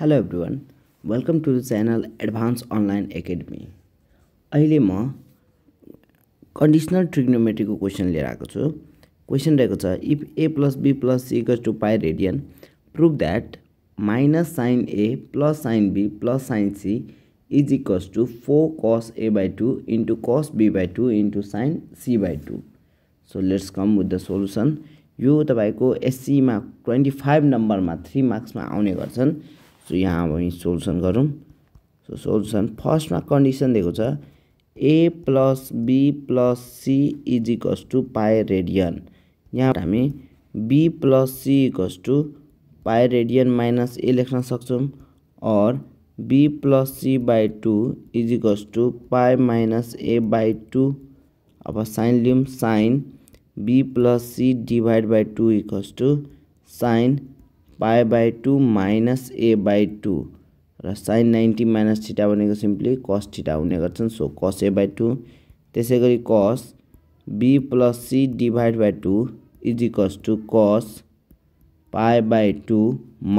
Hello everyone, welcome to the channel Advanced Online Academy. अहिले म conditional trigonometry को question लिएर आएको छु. क्वेशन रहेको छ if a plus b plus c equals to pi radian, prove that minus sin a plus sin b plus sin c is equals to 4 cos a by 2 into cos b by 2 into sin c by 2. So let's come with the solution. यो तपाईको SC मा 25 number मा 3 marks मा आउने गर्छन्. So यहाँ हामी solution गरौँ. सो सोल्युसन फर्स्ट मा कन्डिसन दिएको छ a plus b plus c is equals to pi radian. यहाँ हामी b plus c equals to pi radian minus a लेख्न सक्छौं और b plus c by 2 is equals to pi minus a by 2. अब sign लियौं, sin b plus c divided by 2 equals to sin pi by 2 minus a by 2 र sin 90 minus theta भनेको simply cos theta हुने गर्छन्. So cos a by 2 त्यसैगरी cos b plus c divided by 2 is equals to cos pi by 2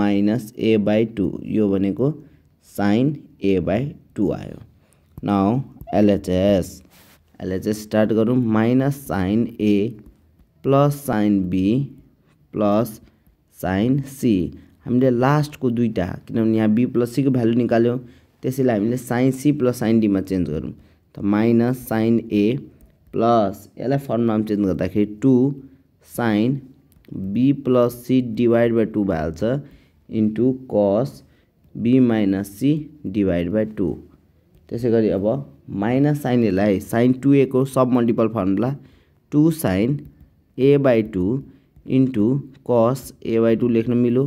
minus a by 2 यो भनेको sin a by 2 आयो. Now LHS start गरौँ. Minus sin a plus sin b plus sin c. हामीले last को दुईटा किनभने यहाँ b plus c को भ्यालु निकाल्यौं त्यसैले हामीले sin c plus sin d मा चेन्ज गरौँ. त माइनस sin a प्लस यसलाई फर्मुलामा चेन्ज गर्दाखेरि 2 sin b plus c divide by 2 भइहाल्छ into cos b minus c divide by 2. त्यसैगरी अब माइनस sin a लाई sin 2a को सब multiple formula 2 sin a by 2 into cos a by 2 लेख्न मिल्यो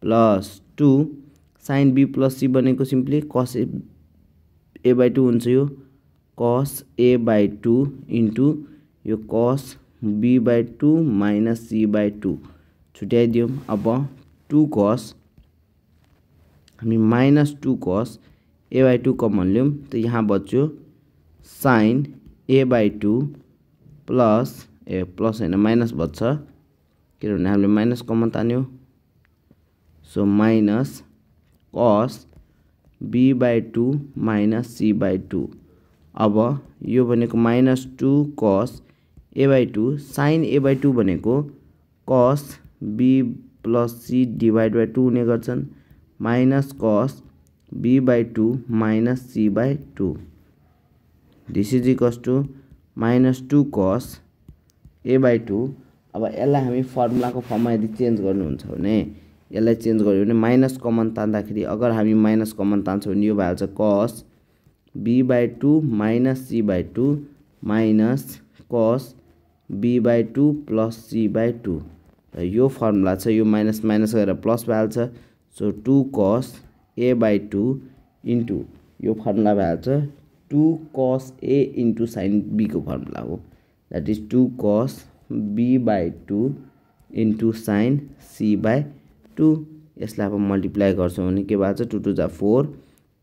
plus 2 sin b plus c बनेको simply cos a by 2 हुन्छ यो cos a by 2 into यो cos b by 2 minus c by 2 छुट्याइदियौं. अब 2 cos हामी minus 2 cos a by 2 common ल्याउँ त यहाँ बच्यो sin a by 2 plus plus हैन माइनस बच्छ किनभने हामीले माइनस कमन तान्यो. So minus cos b by 2 minus c by 2. अब यो भनेको minus 2 cos a by 2 sin a by 2 भनेको cos b plus c divide by 2 हुने गर्छन् minus cos b by 2 minus c by 2. This is equals to minus 2 cos a by 2. अब यसलाई हामी फर्मुलाको फर्ममा यदि चेन्ज गर्नुहुन्छ भने यसलाई चेन्ज गर्यो भने माइनस कमन तान्दाखेरि अगर हामी माइनस कमन तान्छौँ भने यो भइहाल्छ cos b by 2 minus c by 2 minus cos b by 2 plus c by 2. र यो फर्मुला छ यो माइनस माइनस गरेर प्लस भइहाल्छ. So 2 cos a by 2 into यो फर्मुला भइहाल्छ 2 cos a into sin b को फर्मुला हो. That is 2 cos b by 2 into sin c by 2. यसलाई अब मल्टिप्लाई गर्छौं भने के भन्छ 2 2 जा 4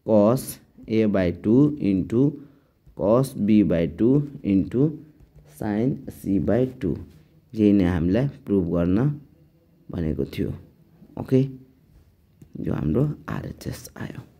cos a by 2 into cos b by 2 into sin c by 2. यही नै हामीलाई प्रुभ गर्न भनेको थियो. ओके, यो हाम्रो RHS आयो.